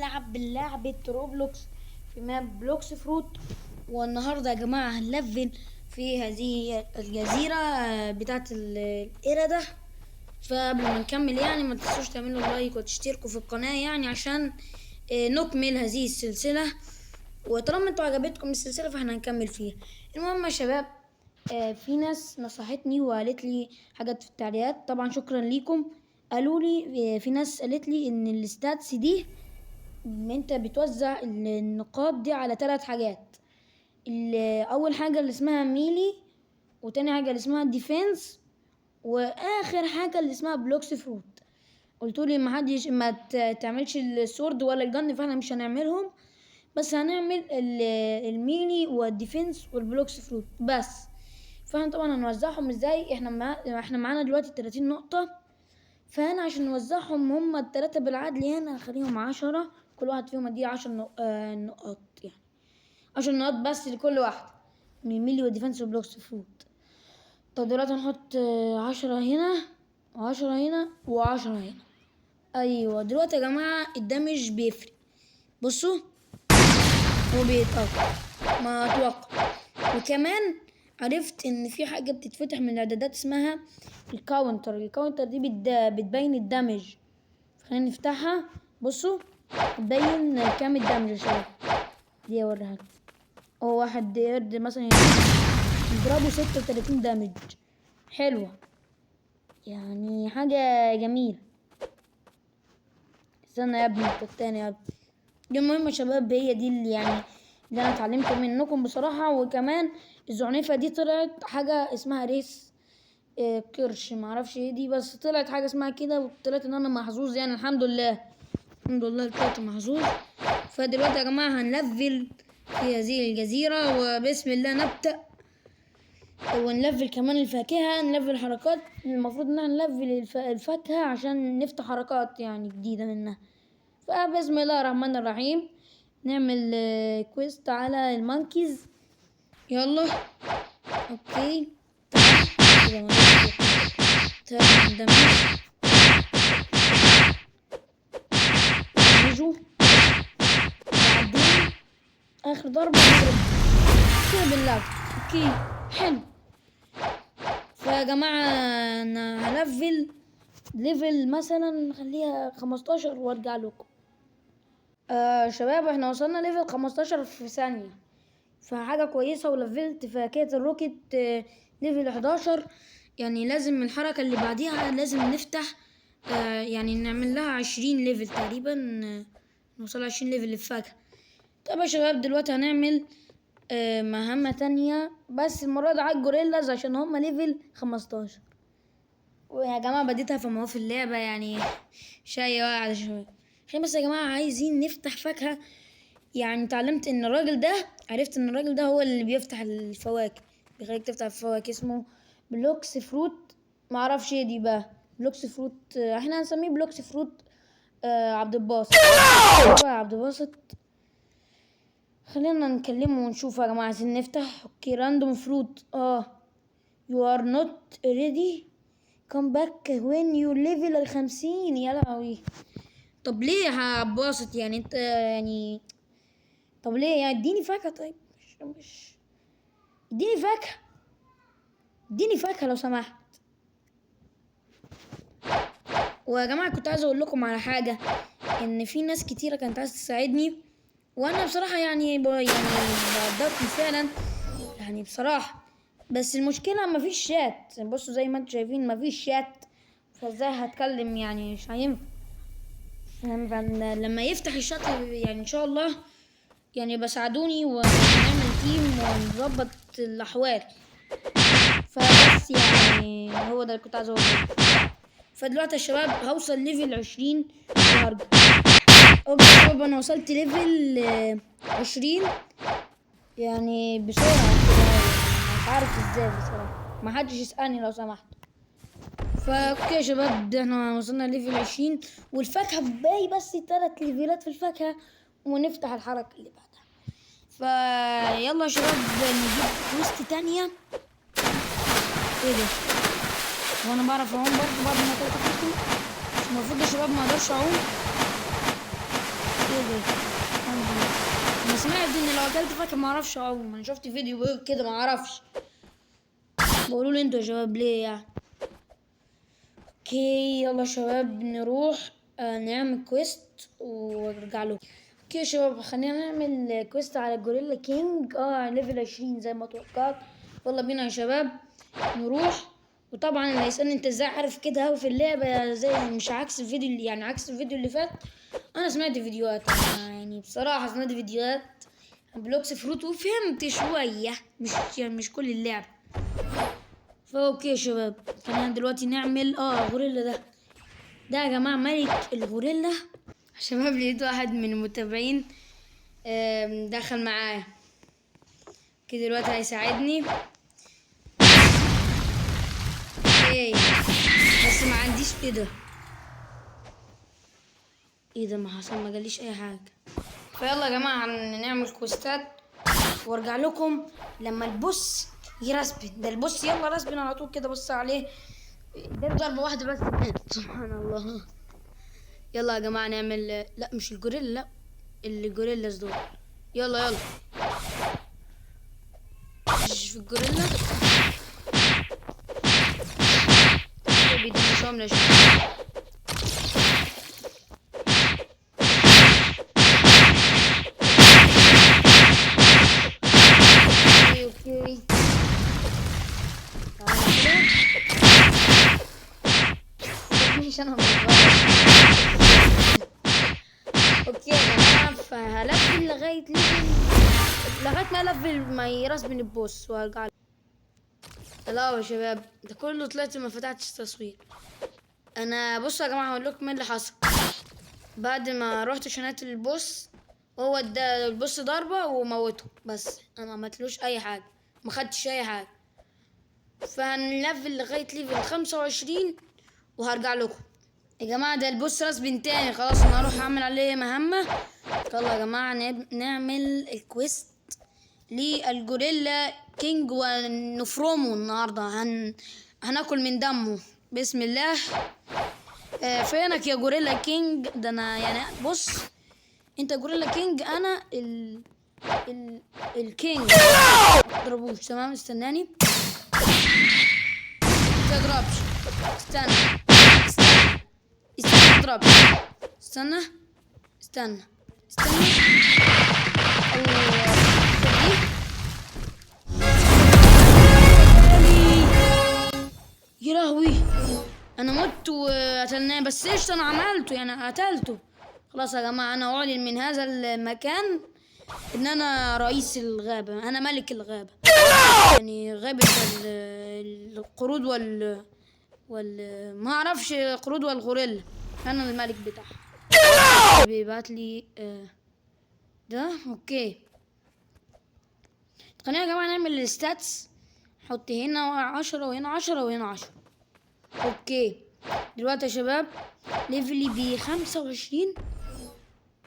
هنلعب لعبة روبلوكس في ماب بلوكس فروت. والنهاردة يا جماعة هنلفل في هذه الجزيرة بتاعة القردة. فقبل ما نكمل يعني ما تنسوش تعملوا لايك وتشتركوا في القناة يعني عشان نكمل هذه السلسلة. وطالما انتوا عجبتكم السلسلة فاحنا هنكمل فيها. المهم يا شباب، في ناس نصحتني وقالت لي حاجات في التعليقات، طبعا شكرا ليكم. قالوا لي في ناس قالت لي ان الستاتس دي انت بتوزع النقاط دي على 3 حاجات. اول حاجه اللي اسمها ميلي، وتاني حاجه اللي اسمها ديفense، واخر حاجه اللي اسمها بلوكس فروت. قلتوا لي ما تعملش السورد ولا الجن، فاحنا مش هنعملهم، بس هنعمل الميلي والديفنس والبلوكس فروت بس. فاحنا طبعا هنوزعهم ازاي؟ احنا معانا دلوقتي 30 نقطة، فانا عشان نوزعهم هما التلاتة بالعدل هنا هنخليهم 10، كل واحد فيهم اديه 10 نقاط، يعني 10 نقاط بس لكل واحد من الميلي والديفنس والبلوكس فروت. طب دلوقتي هنحط 10 هنا و10 هنا و10 هنا. ايوه دلوقتي يا جماعة الدمج بيفرق، بصوا هو بيتقطع ما اتوقع. وكمان عرفت ان في حاجة بتتفتح من الاعدادات اسمها الكاونتر دي بتبين الدمج. خلينا نفتحها، بصوا بتبين كام الدمج يا شباب. دي اوريها لكم، هو واحد يرد مثلا يضربه 36 دمج، حلوة يعني حاجة جميلة. استنى يا ابني التاني يا ابني. المهم يا شباب هي دي اللي اللي انا اتعلمته منكم بصراحة. وكمان الزعنفة دي طلعت حاجة اسمها ريس كرش، معرفش ايه دي، بس طلعت حاجة اسمها كده، وطلعت ان انا محظوظ يعني. الحمد لله طلعت محظوظ. فدلوقتي يا جماعة هنلفل في هذه الجزيرة، وبسم الله نبدأ. ونلفل كمان الفاكهة، نلفل حركات. المفروض ان احنا نلفل الفاكهة عشان نفتح حركات يعني جديدة منها. فبسم الله الرحمن الرحيم نعمل كويست على المانكيز. يلا اوكي نجو بعدين اخر ضربة نضرب كده بالله. اوكي حلو. فيا جماعة انا هلفل ليفل مثلا نخليها 15 وارجع لكم. شباب احنا وصلنا ليفل 15 في ثانية، فحاجة كويسة. ولفلت فاكهة الروكت ليفل 11. يعني لازم الحركة اللي بعديها لازم نفتح يعني نعمل لها 20 ليفل تقريبا، نوصل 20 ليفل للفاكهة. طب يا شباب دلوقتي هنعمل مهمة تانية، بس المرة دي على الجوريلاز عشان هما ليفل 15. ويا جماعة بديتها في مواد اللعبة يعني شاي واقع يا شباب. بس يا جماعة عايزين نفتح فاكهة. يعني اتعلمت ان الراجل ده، عرفت ان الراجل ده هو اللي بيفتح الفواكه، بيخليك تفتح الفواكه، اسمه بلوكس فروت. معرفش ايه دي بقى بلوكس فروت، احنا هنسميه بلوكس فروت عبد الباسط. عبد الباسط خلينا نكلمه ونشوف يا جماعة. عايزين نفتح اوكي راندوم فروت. you are not ready come back when you level 50. يا لهوي، طب ليه يا عباسط يعني انت يعني، طب ليه يعني؟ اديني فاكهة طيب، مش اديني فاكهة لو سمحت. ويا جماعة كنت عايز اقول لكم على حاجة، ان في ناس كتيرة كانت عايزة تساعدني، وانا بصراحة يعني بقدركم فعلا يعني بصراحة. بس المشكلة مفيش شات، بصوا زي ما انتم شايفين مفيش شات، فازاي هتكلم يعني؟ مش هينفع. لما يفتح الشات يعني ان شاء الله يعني بساعدوني ونعمل تيم ونظبط الاحوال. فبس يعني هو ده اللي كنت عايز اقوله. فدلوقتي يا شباب هوصل ليفل 20 وهرجع. اوكي يا شباب انا وصلت ليفل 20 يعني بسرعة كده، مش عارف ازاي بصراحة، ما حدش يسألني لو سمحت. فاوكي يا شباب احنا وصلنا ليفل 20 والفاكهة باقي بس 3 ليفلات في الفاكهة ونفتح الحركة اللي بعدها. فيلا يا شباب نجيب كويست تانية. ايه ده؟ وانا بعرف اعوم برضه بعد ما كنت المفروض يا شباب ما اقدرش اعوم. ايه ده؟ الحمد لله. انا سمعت ان لو اكلت فاكهة ما اعرفش اعوم. انا شفت فيديو بيقول كده ما اعرفش. بقولوا لي انتوا يا شباب ليه يعني. اوكي يلا يا شباب نروح نعمل كويست وارجع له. اوكي يا شباب خلينا نعمل كويست على الجوريلا كينج ليفل 20 زي ما توقعت. يلا بينا يا شباب نروح. وطبعا اللي هيسألني انت ازاي عارف كده هو في اللعبة زي مش عكس الفيديو اللي يعني عكس الفيديو اللي فات. انا سمعت فيديوهات يعني بصراحة سمعت فيديوهات بلوكس فروت وفهمت شوية مش كل اللعبة. فاوكي يا شباب خلينا دلوقتي نعمل غوريلا ده يا جماعة ملك الغوريلا. يا شباب لقيت واحد من المتابعين دخل معايا كده دلوقتي هيساعدني. اوكي بس ما عنديش ايه ده ما حصل ما جاليش اي حاجة. فيلا يا جماعة نعمل كوستات وارجع لكم لما البوس يرسبن. ده البوس يلا رسبن على طول كده. بص عليه ده ضربة واحدة بس مات. سبحان الله. يلا يا جماعة نعمل لا مش الجوريلا لا الجوريلاز دول. يلا مش في الجوريلا بيديني شاملة اوكي مش انا اوكي يا جماعة فهلفل لغاية ما لفل ما يرسبن البوس وارجع. لا يا شباب ده كله طلعت ما فتحتش تصوير. انا بصوا يا جماعه هقول لكم ايه اللي حصل. بعد ما رحت شنات البوس هو ادى البوس ضربه وموته بس انا ما عملتلوش اي حاجه ما خدتش اي حاجه. فهنلفل لغايه ليفل 25 وهرجع لكم يا جماعه. ده البوس رسبن تاني خلاص انا هروح اعمل عليه مهمه. يلا يا جماعه نعمل الكويست للجوريلا كينج ونفرمه النهارده. هناكل من دمه بسم الله. فينك يا جوريلا كينج؟ ده انا يعني بص انت جوريلا كينج انا الكينج. ما تضربوش تمام استناني تضربش. استنى تضربش. استنى يا لهوي انا مت وقتلناه بس ايش انا عملته يعني قتلته. خلاص يا جماعه انا اعلن من هذا المكان ان انا رئيس الغابه. انا ملك الغابه يعني غابه القرود ما اعرفش قرود والغوريلا. انا الملك بتاعها. بيبعت لي ده اوكي. خلينا يا جماعه نعمل الستاتس. نحط هنا 10 وهنا 10 وهنا 10. اوكي دلوقتي يا شباب ليفلي ب25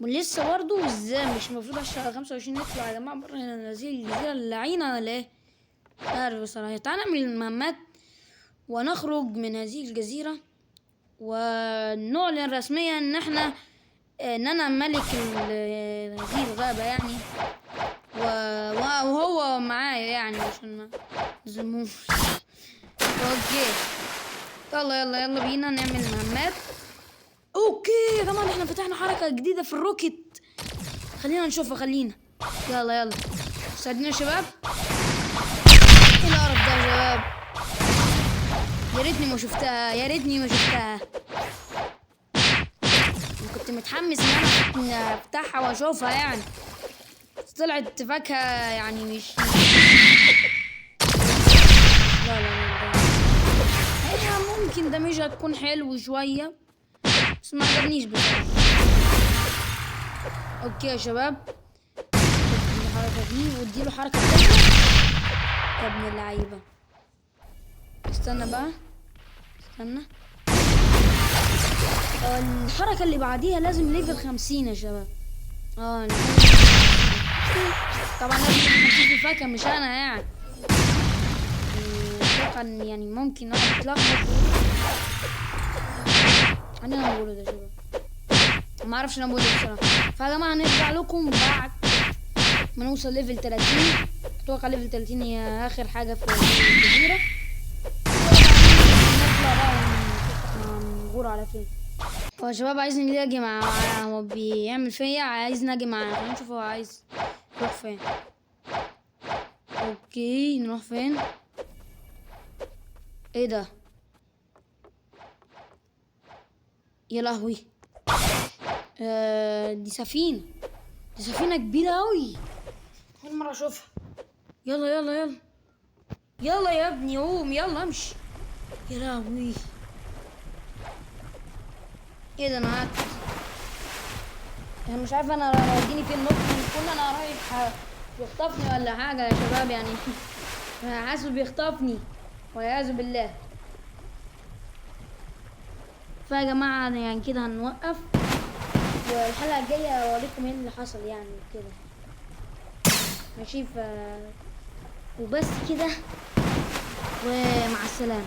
ولسه برضه ازاي مش المفروض اشتغل 25 نطلع يا جماعه بره هنا الجزيره اللعينه ولا ايه؟ مش عارف بصراحه. تعالى نعمل المهمات ونخرج من هذه الجزيره ونعلن رسميا ان انا ملك هذه الغابه يعني وهو معايا يعني عشان ما نظلموش. اوكي يلا بينا نعمل مهمات. اوكي يا جماعه احنا فتحنا حركه جديده في الروكت. خلينا نشوفها يلا ساعدنا يا شباب. ايه القرف ده يا شباب؟ يا ريتني ما شفتها. كنت متحمس ان انا افتحها واشوفها يعني. طلعت فاكهه يعني مش لا هي ممكن دمجها تكون حلو شويه بس ما عجبنيش بصراحه. اوكي يا شباب الحركه دي واديله حركه تانية يا ابن اللعيبه. استنى الحركه اللي بعديها لازم ليفل 50 يا شباب. طبعا لازم ليفل 50 في الفاكهه مش انا يعني. اتوقع ان يعني ممكن واحد يتلخبط. انا بقوله ده يا شباب ما اعرفش انا بقول ايه بصراحه. فيا جماعه هنرجع لكم بعد ما نوصل ليفل 30. اتوقع ليفل 30 هي اخر حاجه في الجزيره. نطلع بقى ونشوف احنا هنغور على فين. هو يا شباب عايزني ليه اجي مع هو بيعمل فيا، عايزني اجي معاه. خلينا نشوف هو عايز يروح فين. اوكي نروح فين؟ ايه ده؟ يا لهوي. دي سفينة. دي سفينة كبيرة اوي، اول مرة اشوفها. يلا يلا يلا يلا يا ابني قوم يلا امشي. يا لهوي. ايه ده؟ انا هات. انا مش عارف انا وديني فين. ممكن يكون انا رايح بيخطفني ولا حاجة يا شباب يعني. حاسس بيخطفني والعياذ بالله. فيا جماعة يعني كده هنوقف، والحلقة الجاية اوريكم ايه اللي حصل يعني كده. ماشي وبس كده، ومع السلامة.